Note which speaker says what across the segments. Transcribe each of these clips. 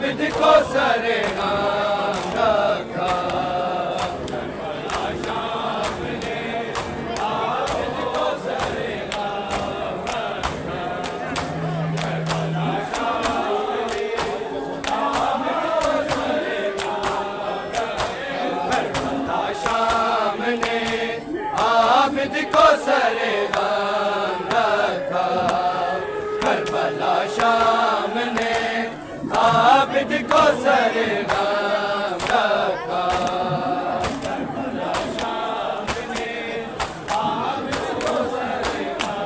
Speaker 1: आबिद को सरेआम रखा। आबिद को सरेआम रखा। करबला शाम ने आबिद को सरेआम रखा। करबला शाम ने आबिद को सरेआम रखा। करबला शाम ने आबिद को सरेआम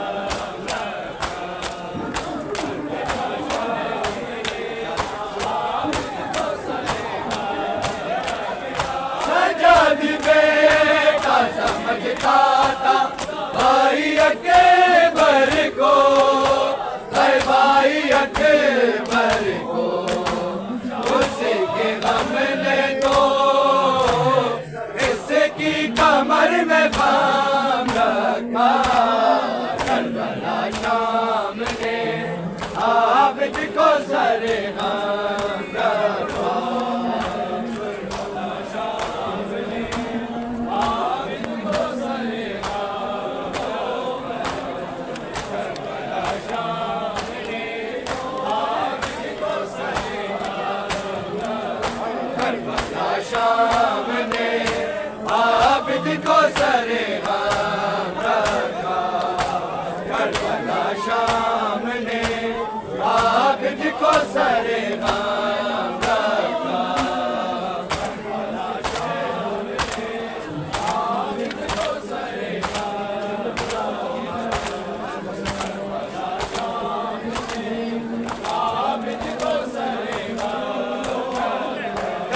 Speaker 1: रखा। सजाद बेटा समझता था भाई अकबर को, भाई अकबर को उसके गम ने तो इसकी कमर में बाम रखा। करबला शाम ने आबिद को सरेआम रखा। शाम ने आबिद को सरेआम रखा। करबला शाम ने आबिद को सरेआम रखा। करबला शाम ने आबिद को सरेआम रखा। करबला शाम ने आबिद को सरेआम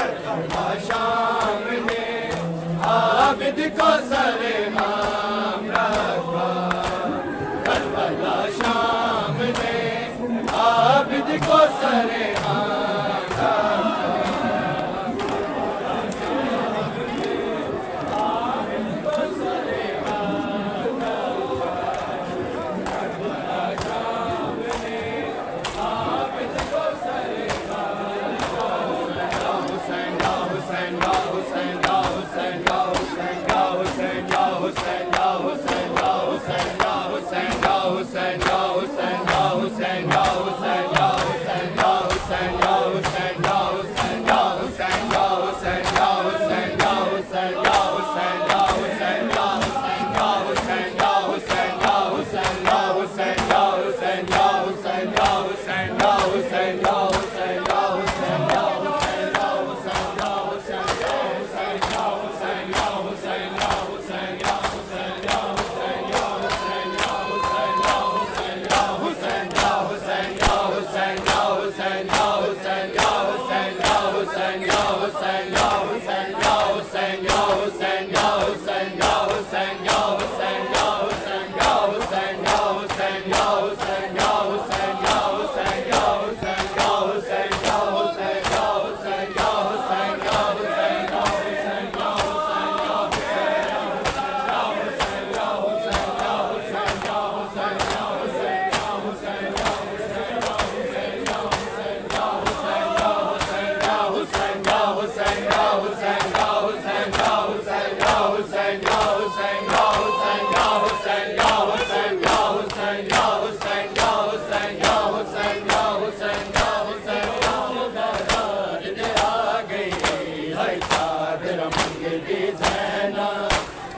Speaker 1: रखा। शाम ने आबिद को सरेआम रखा। करबला शाम ने आबिद को सरेआम रखा।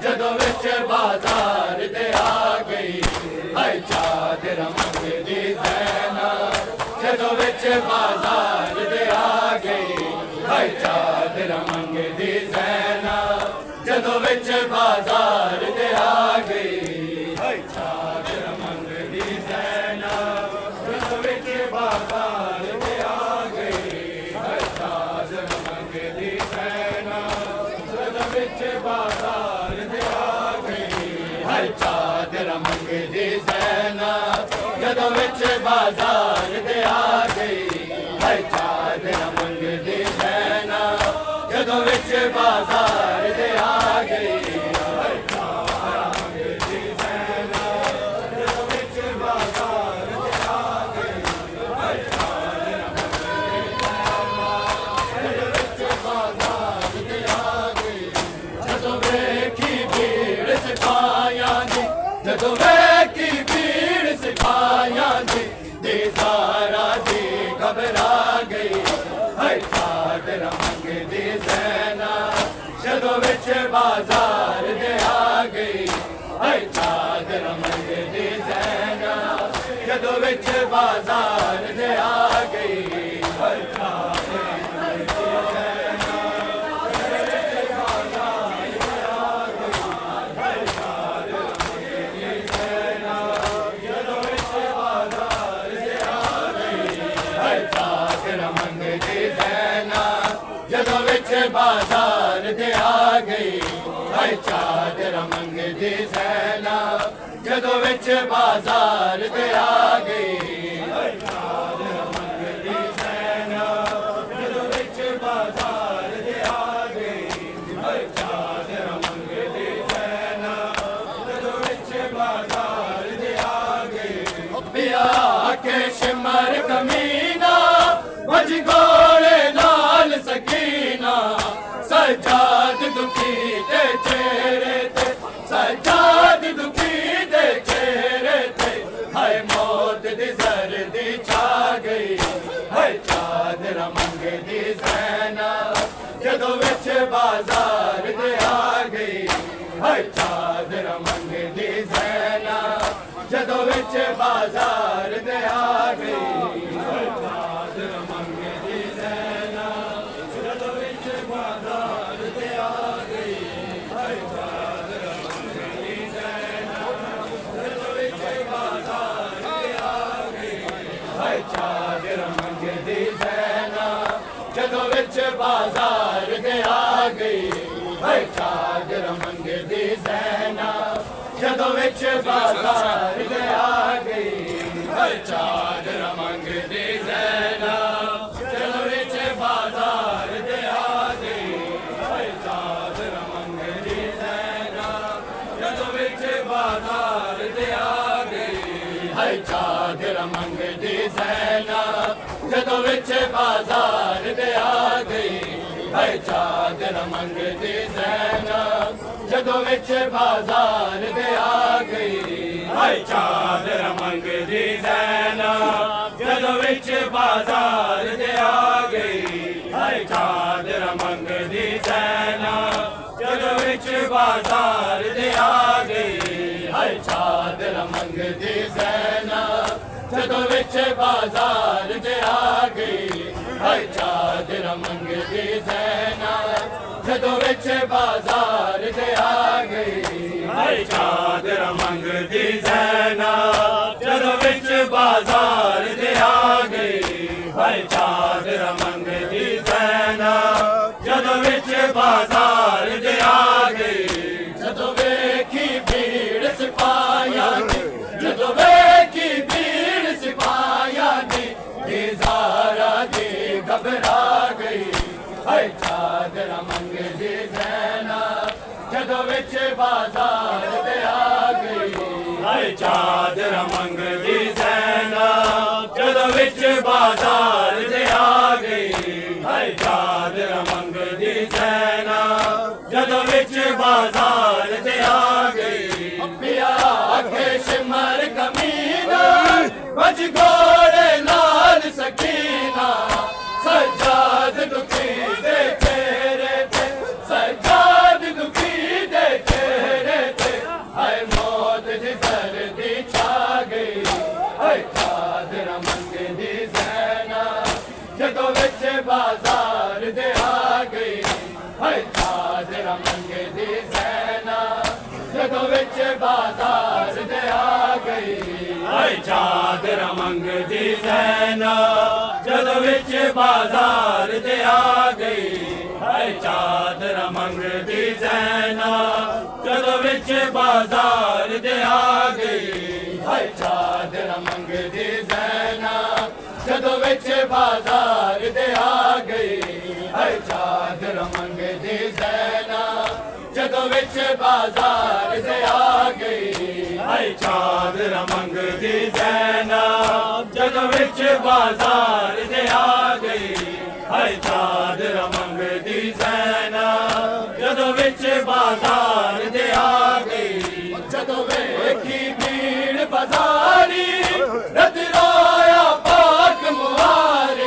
Speaker 1: जदों विच बाजार दे आ गई हाय चादर मंगदी ज़ैना। जदों विच बाजार दे आ गई हाय चादर मंगदी ज़ैना। जदों विच बाजार दे आ गई हाय चादर मंगदी ज़ैना। जदों विच बाजार दे आ गई हाय चादर मंगदी ज़ैना। जदों विच बाजार दे आ गई हाय चादर मंगदी ज़ैना। जदों विच बाजार दे आ गई हाय चादर मंगदी ज़ैना। जदों विच बाजार दे आ गई हाय चादर मंगदी ज़ैना। जदों विच बाजार दे आ गई हाय चादर मंगदी ज़ैना। घबरा गई है चादर मंगदी ज़ैनब जदों विच बाजार दे आ गई है चादर मंगदी ज़ैनब जदों विच बाजार दे आ गई है चादर बाजार दे आ गई है चादर मंगदी ज़ैनब जदों विच बाजार दे आ गई है चादर मंगदी ज़ैनब जदों विच बाजार दे आ गई है चादर मंगदी ज़ैनब जदों विच बाजार दे आ गई पिया के शिमर कमीना बज गोले लाल सकीना सजाद दुखी दे चेहरे ते सजाद दुखी दे चेहरे ते हाय मौत दी जर्दी छा गई है चादर मंगदी ज़ैनब जदों विच बाजार दे आ गई है चादर मंगदी ज़ैनब जदों विच बाजार दे आ गई है चादर मंगदी ज़ैनब जदों विच बाजार दे आ गई है चादर मंगदी ज़ैनब जदों विच बाजार दे आ गई है चादर मंगदी ज़ैनब जदों विच बाजार दे आ गई है चादर मंगदी ज़ैनब जदों विच बाजार दे आ गई है चादर मंगदी ज़ैनब जदों विच बाजार दे आ गई है चादर मंगदी ज़ैनब जदों विच बाजार दे आ गई है चादर मंगदी ज़ैनब जदों विच बाजार दे आ गई है चादर मंगदी ज़ैनब जदों विच बाजार दे आ गई है चादर मंगदी ज़ैनब जदों विच बाजार दे आ गई है चादर मंगदी ज़ैनब जदों विच बाजार दे आ गई है चादर मंगदी ज़ैनब जदों विच बाजार दे आ गई है चादर मंगदी ज़ैनब जदों विच बाजार दे आ गई है चादर मंगदी ज़ैनब जदों विच बाजार दे आ गई है चादर मंगदी ज़ैनब जदों विच बाजार दे आ गई जदों वेखी भीड़ सिपाहियां दी जदों वेखी भीड़ सिपाहियां दी ज़ारा दी घबरा गई है चादर मंगदी ज़ैनब जदों विच बाजार दे आ गई है चादर मंगदी ज़ैनब जदों विच बाजार दे आ गई है चादर मंगदी ज़ैनब जदों विच बाजार दे आ गई पिया के शिमर कमीना बज गोले लाल सकीना सजाद दुखी दे चेहरे ते सजाद दुखी दे चेहरे ते हाय मौत दी जर्दी छा गई है चादर मंगदी ज़ैनब जदों विच बाजार दे आ गई है चादर मंगदी ज़ैनब जदों विच बाजार दे आ गई है चादर मंगदी ज़ैनब जदों विच बाजार दे आ गई है चादर मंगदी ज़ैनब जदों विच बाजार दे आ गई है चादर मंगदी ज़ैनब जदों विच बाजार दे आ गई है चादर मंगदी ज़ैनब जदों विच बाजार दे आ गई है चादर मंगदी ज़ैनब जदों विच बाजार दे आ गई है चादर मंगदी ज़ैनब जदों विच बाजार दे आ गई जदों वेखी भीड़ बाजारी रत रोया पाक मुहारे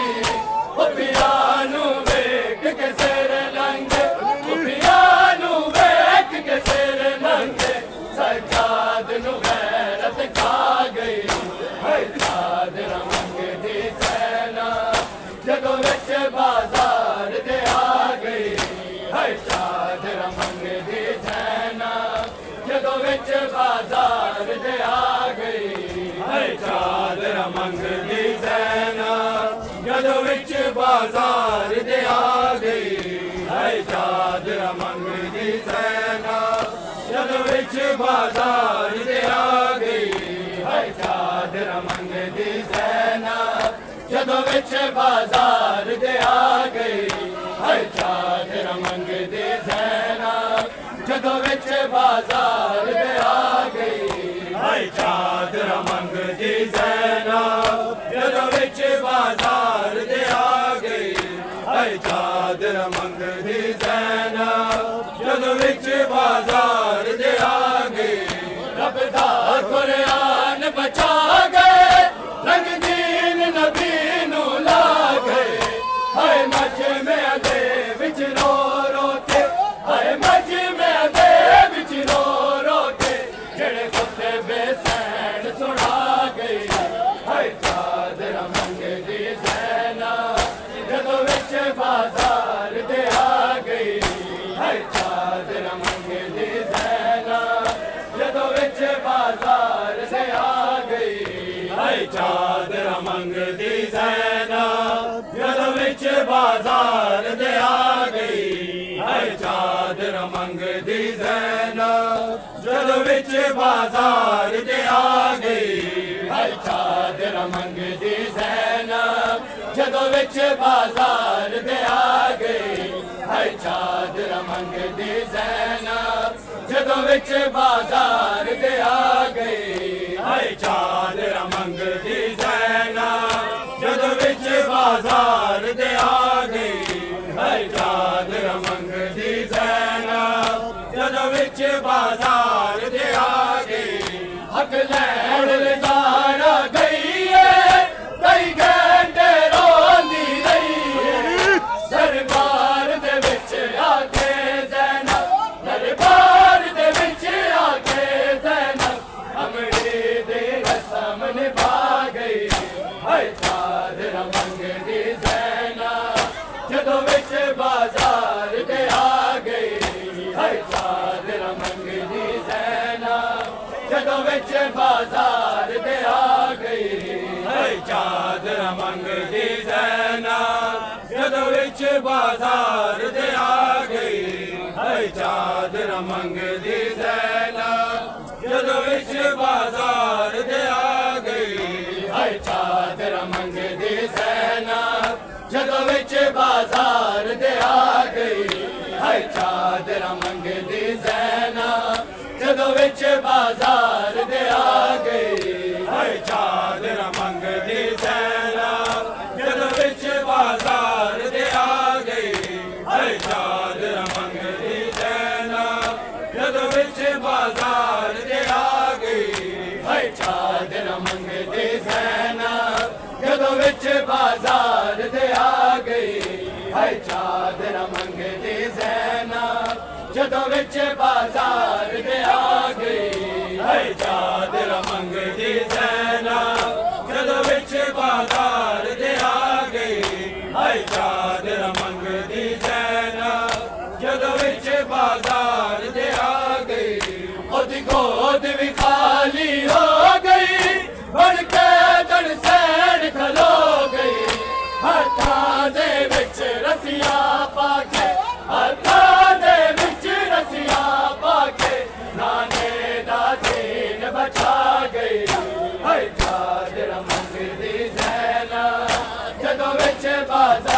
Speaker 1: ਜਦੋਂ ਵਿੱਚ ਬਾਜ਼ਾਰ ਦੇ ਆ ਗਈ ਹੈ ਚਾਦਰਾ ਮੰਗਦੀ ਸੈਨਾ ਜਦੋਂ ਵਿੱਚ ਬਾਜ਼ਾਰ ਦੇ ਆ ਗਈ ਹੈ ਚਾਦਰਾ ਮੰਗਦੀ ਸੈਨਾ ਜਦੋਂ ਵਿੱਚ ਬਾਜ਼ਾਰ ਦੇ ਆ ਗਈ ਹੈ ਚਾਦਰਾ ਮੰਗਦੀ ਸੈਨਾ ਜਦੋਂ ਵਿੱਚ ਬਾਜ਼ਾਰ ਦੇ ਆ ਗਈ ਹੈ ਚਾਦਰਾ ਮੰਗਦੀ ਸੈਨਾ ਜਦੋਂ ਵਿੱਚ ਬਾਜ਼ਾਰ ਦੇ ਆ ਗਈ ਹੈ ਚਾਦਰਾ ਮੰਗਦੀ ਸੈਨਾ ਜਦੋਂ ਵਿੱਚ ਬਾਜ਼ਾਰ ਦੇ ਆ ਗਈ ਰੱਬ ਦਾ ਕੁਰਾਨ ਬਚਾ ਗਏ ਰੰਗੀਨ ਨਬੀ ਨੂੰ ਲਾ ਗਏ ਹਾਏ ਮਜਮੇ ਦੇ ਵਿੱਚ ਰੋ ਰੋ ਕੇ ਹਾਏ ਮਜਮੇ ਦੇ ਵਿੱਚ ਰੋ ਰੋ ਕੇ ਜਿਹੜੇ ਕੁੱਤੇ ਬੇਸੈਨ ਸੁਣਾ ਗਈ ਹਾਏ ਚਾਦਰਾ ਮੰਗਦੀ ਸੈਨਾ ਜਦੋਂ ਵਿੱਚ ਬਾਜ਼ਾਰ ਦੇ ਆ ਗਈ ਹਾਏ ਚਾਦਰਾ ਮੰਗਦੀ ਸੈਨਾ ਜਦੋਂ ਵਿੱਚ ਬਾਜ਼ਾਰ ਦੇ ਆ ਗਈ ਹਾਏ ਚਾਦਰਾ ਮੰਗਦੀ ਸੈਨਾ ਜਦੋਂ ਵਿੱਚ ਬਾਜ਼ਾਰ ਦੇ ਆ ਗਈ ਹਾਏ ਚਾਦਰਾ ਮੰਗਦੀ ਸੈਨਾ ਜਦੋਂ ਵਿੱਚ ਬਾਜ਼ਾਰ ਦੇ ਆ ਗਈ ਹਾਏ ਚਾਦਰਾ ਮੰਗਦੀ ਸੈਨਾ ਜਦੋਂ ਵਿੱਚ ਬਾਜ਼ਾਰ ਦੇ ਆ ਗਈ ਹਾਏ ਚਾਦਰਾ ਮੰਗਦੀ ਸੈਨਾ ਜਦੋਂ ਵਿੱਚ ਬਾਜ਼ਾਰ ਦੇ ਆ ਗਈ ਹਾਏ ਚਾਦਰਾ ਮੰਗਦੀ ਸੈਨਾ ਜਦੋਂ ਵਿੱਚ ਬਾਜ਼ਾਰ ਦੇ ਆ ਗਈ ਹਾਏ ਚਾਦਰਾ ਮੰਗਦੀ ਸੈਨਾ ਜਦੋਂ ਵਿੱਚ ਬਾਜ਼ਾਰ ਦੇ ਆ ਗਈ ਹੱਕ ਲੈਣ ਲਿਜਾਣਾ ਗਈ ਏ ਕਈ ਘੰਟੇ ਰੋਂਦੀ ਰਹੀ ਏ ਦਰਬਾਰ ਦੇ ਵਿੱਚ ਆ ਕੇ ਜ਼ੈਨਬ ਦਰਬਾਰ ਦੇ ਵਿੱਚ ਆ ਕੇ ਜ਼ੈਨਬ ਅਮਰੀ ਦੀ ਰਸਮ ਨਿਭਾ ਗਈ ਹਾਏ ਚਾਦਰਾ ਮੰਗਦੀ ਜ਼ੈਨਬ ਜਦੋਂ ਵਿੱਚ ਬਾਜ਼ਾਰ ਦੇ ਆ ਗਈ ਹਾਏ ਚਾਦਰਾ ਮੰਗਦੀ ਜ਼ੈਨਬ ਜਦੋਂ ਵਿੱਚ ਬਾਜ਼ਾਰ ਦੇ ਆ ਗਈ ਹਾਏ ਚਾਦਰਾ ਮੰਗਦੀ ਜ਼ੈਨਬ ਜਦੋਂ ਵਿੱਚ ਬਾਜ਼ਾਰ ਦੇ ਆ ਗਈ ਹਾਏ ਚਾਦਰਾ ਮੰਗਦੀ ਜ਼ੈਨਬ ਜਦੋਂ ਵਿੱਚ ਬਾਜ਼ਾਰ ਦੇ ਆ ਗਈ ਹਾਏ ਚਾਦਰਾ ਮੰਗਦੀ ਜ਼ੈਨਬ ਜਦੋਂ ਵਿੱਚ ਬਾਜ਼ਾਰ ਦੇ ਆ ਗਈ ਹਾਏ ਚਾਦਰਾ ਮੰਗਦੀ ਜ਼ੈਨਬ ਜਦੋਂ ਵਿੱਚ ਬਾਜ਼ਾਰ ਦੇ ਆ ਗਈ ਹਾਏ ਚਾਦਰਾ ਮੰਗਦੀ ਜ਼ੈਨਬ ਜਦੋਂ ਵਿੱਚ ਬਾਜ਼ਾਰ ਦੇ ਆ ਗਈ ਹਾਏ ਚਾਦਰਾ ਮੰਗਦੀ ਜ਼ੈਨਬ ਜਦੋਂ ਵਿੱਚ ਬਾਜ਼ਾਰ ਦੇ ਆ ਗਈ ਹਾਏ ਚਾਦਰਾ ਮੰਗਦੀ ਜ਼ੈਨਬ ਜਦੋਂ ਵਿੱਚ ਬਾਜ਼ਾਰ ਦੇ ਆ ਗਈ ਹਾਏ ਚਾਦਰਾ ਮੰਗਦੀ ਜ਼ੈਨਬ ਜਦੋਂ ਵਿੱਚ ਬਾਜ਼ਾਰ ਦੇ ਆ ਗਈ ਹਾਏ ਚਾਦਰਾ ਮੰਗਦੀ ਜ਼ੈਨਬ ਜਦੋਂ ਵਿੱਚ ਬਾਜ਼ਾਰ ਦੇ ਆ ਗਈ ਹਾਏ ਚਾਦਰਾ ਮੰਗਦੀ ਜ਼ੈਨਬ ਜਦੋਂ ਵਿੱਚ ਬਾਜ਼ਾਰ ਦੇ ਆ ਗਈ ਉਹਦੀ ਗੋਦ ਵੀ ਖਾਲੀ ਹੋ ਗਈ ਬਣ ਕੇ ਜਨ ਸੈਨ ਖਲੋ ਗਈ ਹੱਥਾਂ ਦੇ ਵਿੱਚ ਰਸੀਆਂ ਪਾ ਕੇ ਹੱਥਾਂ ਦੇ ਵਿੱਚ ਰਸੀਆਂ ਪਾ ਕੇ ਨਾਨੇ ਦਾ ਦੀਨ ਬਚਾ ਗਈ ਹਾਏ ਚਾਦਰਾ ਮੰਗਦੀ ਜ਼ੈਨਬ ਜਦੋਂ ਵਿੱਚ ਬਾਜ਼ਾਰ